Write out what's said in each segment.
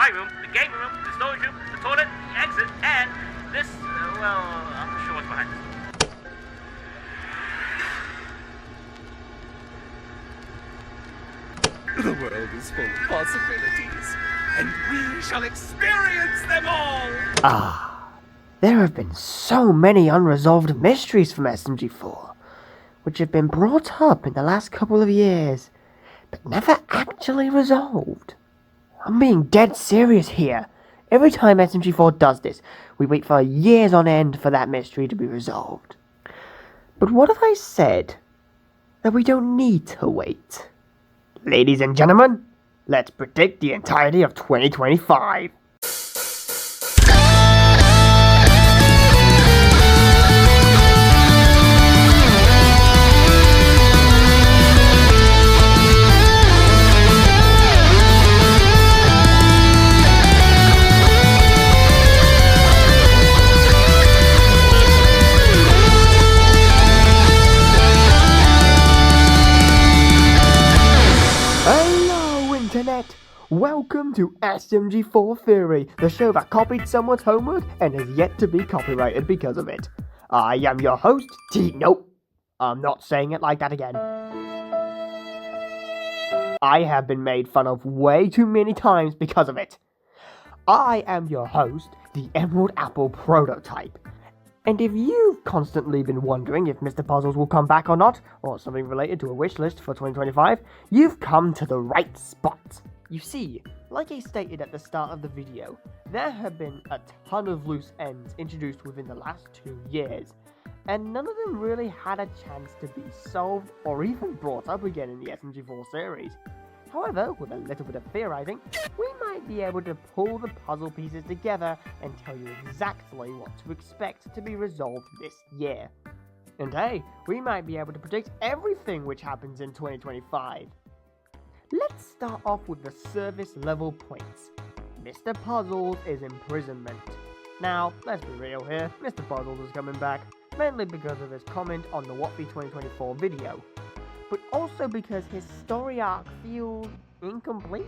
drawing room, the gaming room, the storage room, the toilet, the exit, and this, well, I'm not sure what's behind this. The world is full of possibilities, and we shall experience them all! There have been so many unresolved mysteries from SMG4, which have been brought up in the last couple of years, but never actually resolved. I'm being dead serious here. Every time SMG4 does this, we wait for years on end for that mystery to be resolved. But what if I said that we don't need to wait? Ladies and gentlemen, let's predict the entirety of 2025. Welcome to SMG4 Theory, the show that copied someone's homework and has yet to be copyrighted because of it. I am your host, Nope, I'm not saying it like that again. I have been made fun of way too many times because of it. I am your host, the Emerald Apple Prototype. And if you've constantly been wondering if Mr. Puzzles will come back or not, or something related to a wish list for 2025, you've come to the right spot. You see, like I stated at the start of the video, there have been a ton of loose ends introduced within the last 2 years, and none of them really had a chance to be solved or even brought up again in the SMG4 series. However, with a little bit of theorizing, we might be able to pull the puzzle pieces together and tell you exactly what to expect to be resolved this year. And hey, we might be able to predict everything which happens in 2025. Let's start off with the service level points. Mr. Puzzles is imprisonment. Now, let's be real here, Mr. Puzzles is coming back, mainly because of his comment on the What Be 2024 video, but also because his story arc feels incomplete.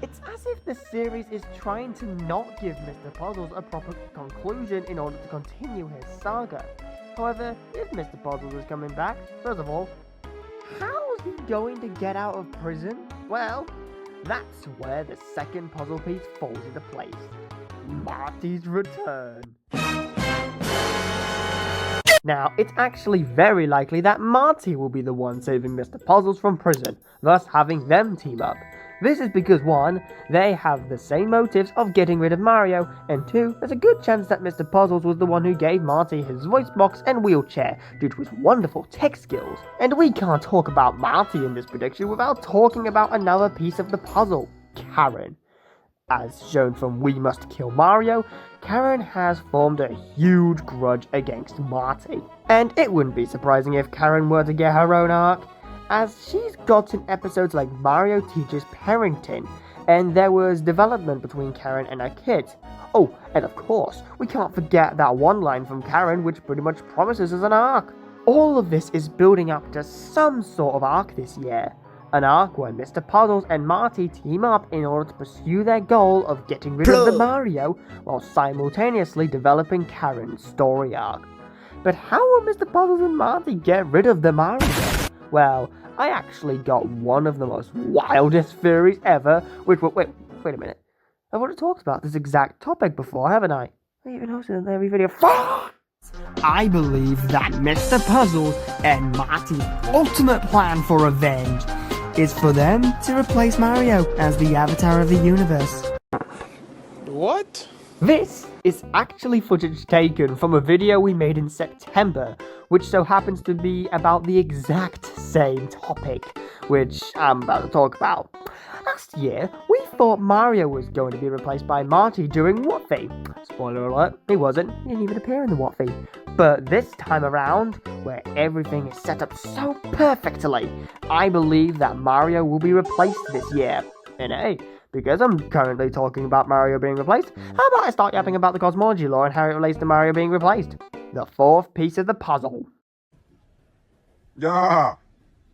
It's as if the series is trying to not give Mr. Puzzles a proper conclusion in order to continue his saga. However, if Mr. Puzzles is coming back, first of all, how is he going to get out of prison? Well, that's where the second puzzle piece falls into place. Marty's return. Now, it's actually very likely that Marty will be the one saving Mr. Puzzles from prison, thus having them team up. This is because 1, they have the same motives of getting rid of Mario, and 2, there's a good chance that Mr. Puzzles was the one who gave Marty his voice box and wheelchair due to his wonderful tech skills. And we can't talk about Marty in this prediction without talking about another piece of the puzzle, Karen. As shown from We Must Kill Mario, Karen has formed a huge grudge against Marty. And it wouldn't be surprising if Karen were to get her own arc, as she's gotten episodes like Mario Teaches Parenting, and there was development between Karen and her kids. Oh, and of course, we can't forget that one line from Karen which pretty much promises us an arc. All of this is building up to some sort of arc this year. An arc where Mr. Puzzles and Marty team up in order to pursue their goal of getting rid of the Mario, while simultaneously developing Karen's story arc. But how will Mr. Puzzles and Marty get rid of the Mario? Well, I actually got one of the most wildest theories ever, which will- wait a minute. I've already talked about this exact topic before, haven't I? I even hosted an every video. I believe that Mr. Puzzles and Marty's ultimate plan for revenge is for them to replace Mario as the avatar of the universe. What? This is actually footage taken from a video we made in September, which so happens to be about the exact same topic, which I'm about to talk about. Last year, we thought Mario was going to be replaced by Marty during What-Fi. Spoiler alert, he wasn't. He didn't even appear in the What-Fi. But this time around, where everything is set up so perfectly, I believe that Mario will be replaced this year. And hey, because I'm currently talking about Mario being replaced, how about I start yapping about the cosmology lore and how it relates to Mario being replaced? The fourth piece of the puzzle. Yeah,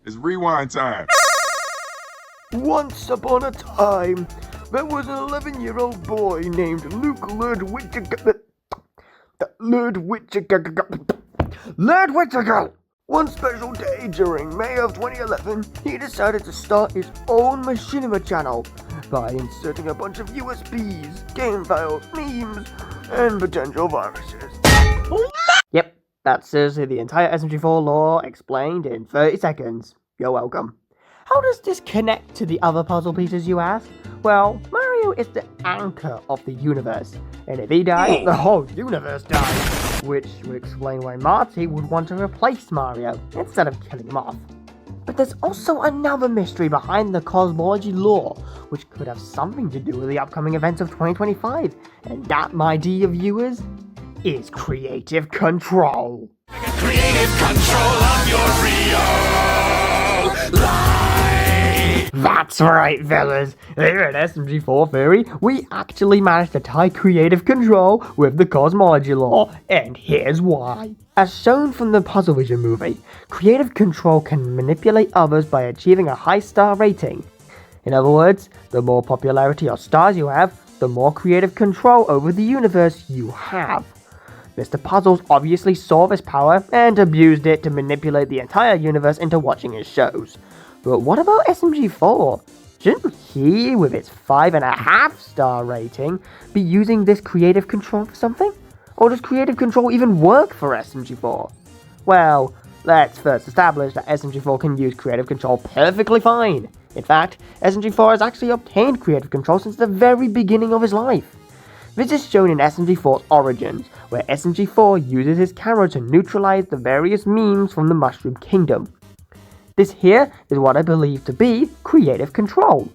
it's rewind time. Once upon a time, there was an 11-year-old boy named Luke Ludwig. One special day during May of 2011, he decided to start his own machinima channel by inserting a bunch of USBs, game files, memes, and potential viruses. Yep, that's seriously the entire SMG4 lore explained in 30 seconds. You're welcome. How does this connect to the other puzzle pieces, you ask? Well, Mario is the anchor of the universe, and if he dies, the whole universe dies. Which would explain why Marty would want to replace Mario, instead of killing him off. But there's also another mystery behind the cosmology lore, which could have something to do with the upcoming events of 2025, and that, my dear viewers, is creative control. Creative control of your real life. That's right, fellas. Here at SMG4 Theory, we actually managed to tie creative control with the cosmology lore, and here's why. As shown from the Puzzle Vision movie, creative control can manipulate others by achieving a high star rating. In other words, the more popularity or stars you have, the more creative control over the universe you have. Mr. Puzzles obviously saw this power and abused it to manipulate the entire universe into watching his shows. But what about SMG4? Shouldn't he, with its 5.5 star rating, be using this creative control for something? Or does creative control even work for SMG4? Well, let's first establish that SMG4 can use creative control perfectly fine. In fact, SMG4 has actually obtained creative control since the very beginning of his life. This is shown in SMG4's origins, where SMG4 uses his camera to neutralize the various memes from the Mushroom Kingdom. This here is what I believe to be creative control.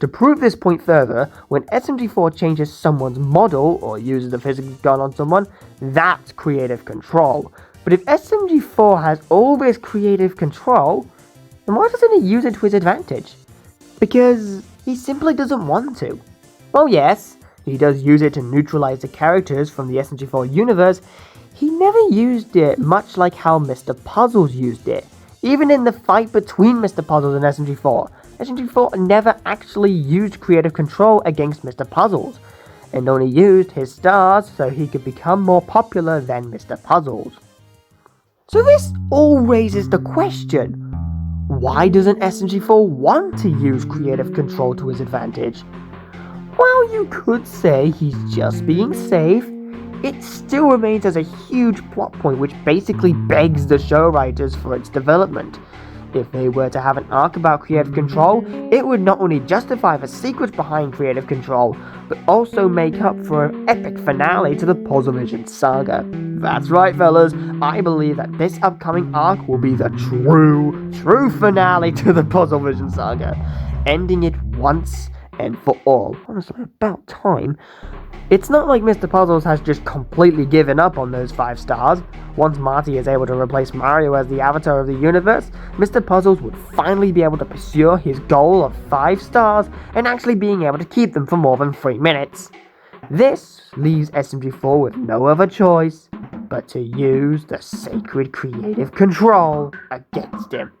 To prove this point further, when SMG4 changes someone's model or uses a physical gun on someone, that's creative control. But if SMG4 has all this creative control, then why doesn't he use it to his advantage? Because he simply doesn't want to. Well, yes, he does use it to neutralize the characters from the SMG4 universe. He never used it much like how Mr. Puzzles used it. Even in the fight between Mr. Puzzles and SMG4, SMG4 never actually used creative control against Mr. Puzzles, and only used his stars so he could become more popular than Mr. Puzzles. So this all raises the question, why doesn't SMG4 want to use creative control to his advantage? While you could say he's just being safe, it still remains as a huge plot point which basically begs the show writers for its development. If they were to have an arc about creative control, it would not only justify the secrets behind creative control, but also make up for an epic finale to the Puzzle Vision saga. That's right, fellas, I believe that this upcoming arc will be the true finale to the Puzzle Vision saga, ending it once and for all. Honestly, about time. It's not like Mr. Puzzles has just completely given up on those 5 stars. Once Marty is able to replace Mario as the avatar of the universe, Mr. Puzzles would finally be able to pursue his goal of 5 stars and actually being able to keep them for more than 3 minutes. This leaves SMG4 with no other choice but to use the sacred creative control against him.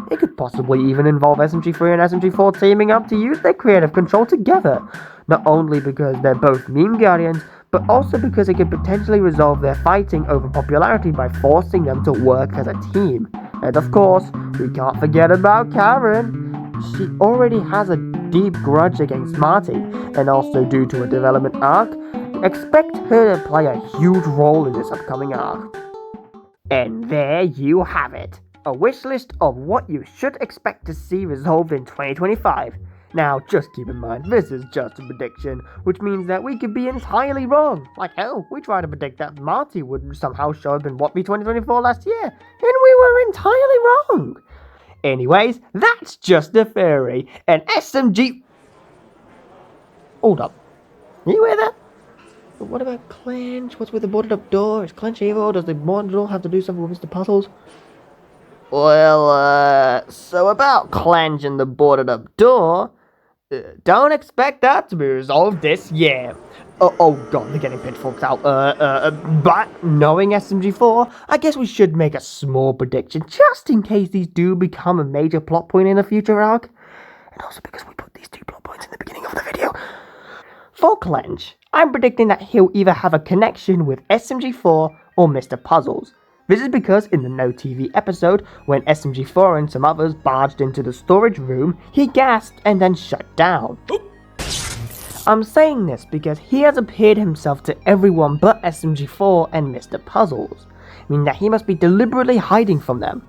It could possibly even involve SMG3 and SMG4 teaming up to use their creative control together, not only because they're both meme guardians, but also because it could potentially resolve their fighting over popularity by forcing them to work as a team. And of course, we can't forget about Karen. She already has a deep grudge against Marty, and also due to a development arc, expect her to play a huge role in this upcoming arc. And there you have it. A wish list of what you should expect to see resolved in 2025. Now, just keep in mind, this is just a prediction, which means that we could be entirely wrong. Like hell, we tried to predict that Marty would somehow show up in What Be 2024 last year, and we were entirely wrong. Anyways, that's just a theory, and SMG... Hold up. Are you hear that? But what about Clench? What's with the boarded up door? Is Clench evil? Does the boarded door have to do something with Mr. Puzzles? Well, so about Clench and the boarded up door, don't expect that to be resolved this year. Oh god, they're getting pitchforks out. But knowing SMG4, I guess we should make a small prediction just in case these do become a major plot point in a future arc. and also because we put these 2 plot points in the beginning of the video. For Clench, I'm predicting that he'll either have a connection with SMG4 or Mr. Puzzles. This is because in the No TV episode, when SMG4 and some others barged into the storage room, he gasped and then shut down. I'm saying this because he has appeared himself to everyone but SMG4 and Mr. Puzzles, meaning that he must be deliberately hiding from them.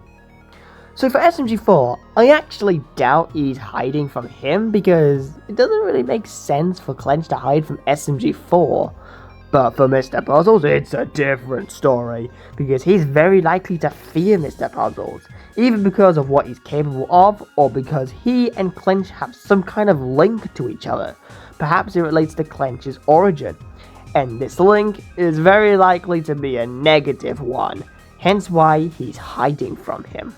So for SMG4, I actually doubt he's hiding from him because it doesn't really make sense for Clench to hide from SMG4. But for Mr. Puzzles, it's a different story, because he's very likely to fear Mr. Puzzles, either because of what he's capable of, or because he and Clench have some kind of link to each other. Perhaps it relates to Clench's origin, and this link is very likely to be a negative one, hence why he's hiding from him.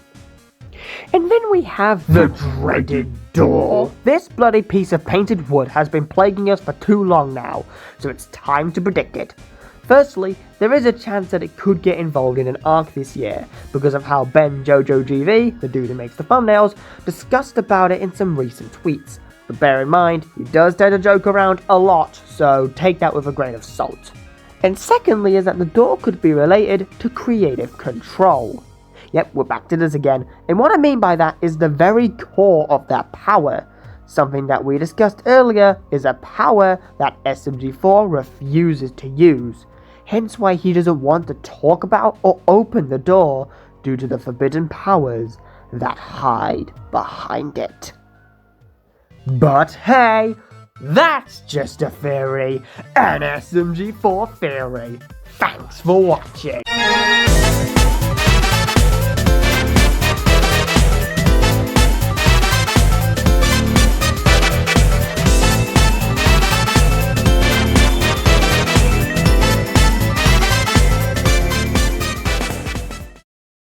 And then we have the dreaded door. This bloody piece of painted wood has been plaguing us for too long now, so it's time to predict it. Firstly, there is a chance that it could get involved in an arc this year, because of how Ben Jojo GV, the dude who makes the thumbnails, discussed about it in some recent tweets. But bear in mind, he does tend to joke around a lot, so take that with a grain of salt. And secondly is that the door could be related to creative control. Yep, we're back to this again, and what I mean by that is the very core of that power. Something that we discussed earlier is a power that SMG4 refuses to use, hence why he doesn't want to talk about or open the door due to the forbidden powers that hide behind it. But hey, that's just a theory, an SMG4 theory. Thanks for watching.